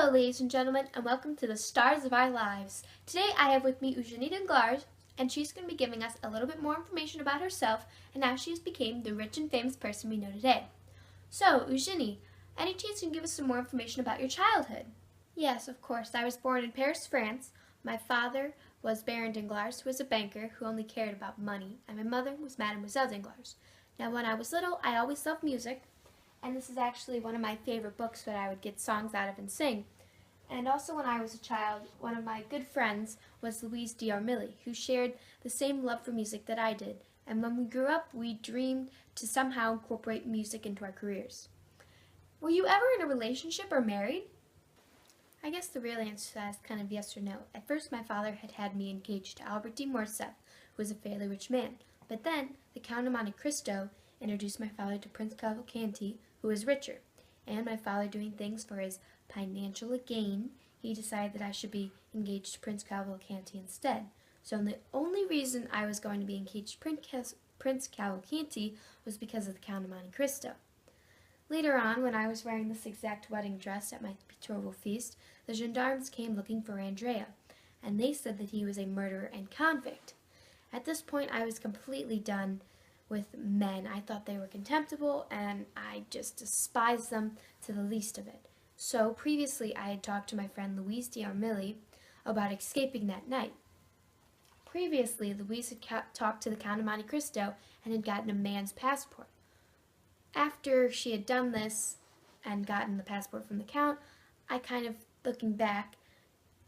Hello, ladies and gentlemen, and welcome to the Stars of Our Lives. Today I have with me Eugenie Danglars, and she's going to be giving us a little bit more information about herself and how she has become the rich and famous person we know today. So, Eugenie, any chance you can give us some more information about your childhood? Yes, of course. I was born in Paris, France. My father was Baron Danglars, who was a banker who only cared about money, and my mother was Mademoiselle Danglars. Now, when I was little, I always loved music. And this is actually one of my favorite books that I would get songs out of and sing. And also when I was a child, one of my good friends was Louise d'Armilly, who shared the same love for music that I did. And when we grew up, we dreamed to somehow incorporate music into our careers. Were you ever in a relationship or married? I guess the real answer to that is kind of yes or no. At first, my father had me engaged to Albert de Morcerf, who was a fairly rich man. But then, the Count of Monte Cristo introduced my father to Prince Cavalcanti, who was richer, and my father doing things for his financial gain, he decided that I should be engaged to Prince Cavalcanti instead. So the only reason I was going to be engaged to Prince Cavalcanti was because of the Count of Monte Cristo. Later on, when I was wearing this exact wedding dress at my betrothal feast, the gendarmes came looking for Andrea, and they said that he was a murderer and convict. At this point, I was completely done with men. I thought they were contemptible, and I just despised them to the least of it. So previously I had talked to my friend Louise d'Armilly about escaping that night. Previously, Louise had talked to the Count of Monte Cristo and had gotten a man's passport. After she had done this and gotten the passport from the Count, I kind of, looking back,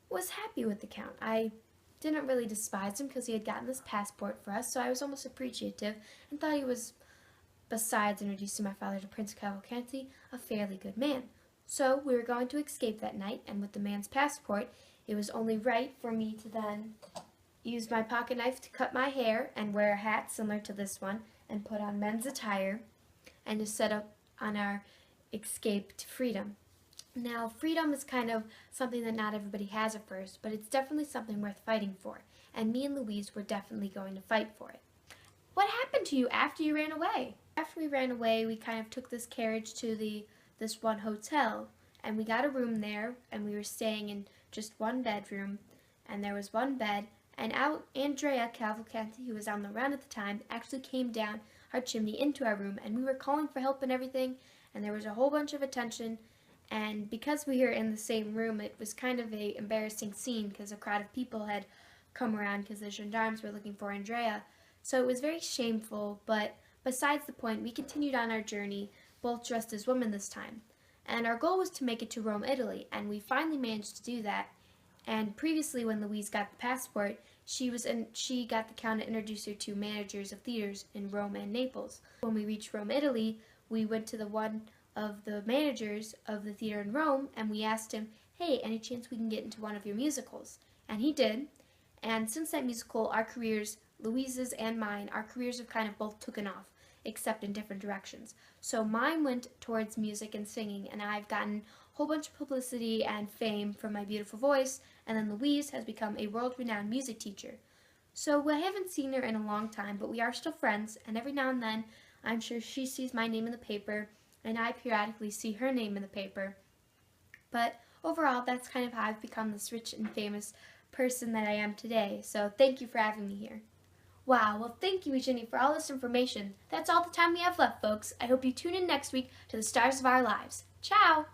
was happy with the Count. I didn't really despise him because he had gotten this passport for us, so I was almost appreciative and thought he was, besides introducing my father to Prince Cavalcanti, a fairly good man. So we were going to escape that night, and with the man's passport, it was only right for me to then use my pocket knife to cut my hair and wear a hat similar to this one and put on men's attire and to set up on our escape to freedom. Now, freedom is kind of something that not everybody has at first, but it's definitely something worth fighting for, and me and Louise were definitely going to fight for it. What happened to you after you ran away? After we ran away, we kind of took this carriage to this one hotel, and we got a room there, and we were staying in just one bedroom, and there was one bed, and Andrea Cavalcanti, who was on the run at the time, actually came down our chimney into our room, and we were calling for help and everything, and there was a whole bunch of attention. And because we were in the same room, it was kind of an embarrassing scene because a crowd of people had come around because the gendarmes were looking for Andrea. So it was very shameful, but besides the point, we continued on our journey, both dressed as women this time. And our goal was to make it to Rome, Italy, and we finally managed to do that. And previously, when Louise got the passport, she got the Count to introduce her to managers of theaters in Rome and Naples. When we reached Rome, Italy, we went to the one of the managers of the theater in Rome, and we asked him, hey, any chance we can get into one of your musicals? And he did. And since that musical, our careers, Louise's and mine, our careers have kind of both taken off, except in different directions. So mine went towards music and singing, and I've gotten a whole bunch of publicity and fame from my beautiful voice, and then Louise has become a world-renowned music teacher. So I haven't seen her in a long time, but we are still friends, and every now and then I'm sure she sees my name in the paper, and I periodically see her name in the paper. But overall, that's kind of how I've become this rich and famous person that I am today. So thank you for having me here. Wow, well thank you, Eugenie, for all this information. That's all the time we have left, folks. I hope you tune in next week to the Stars of Our Lives. Ciao!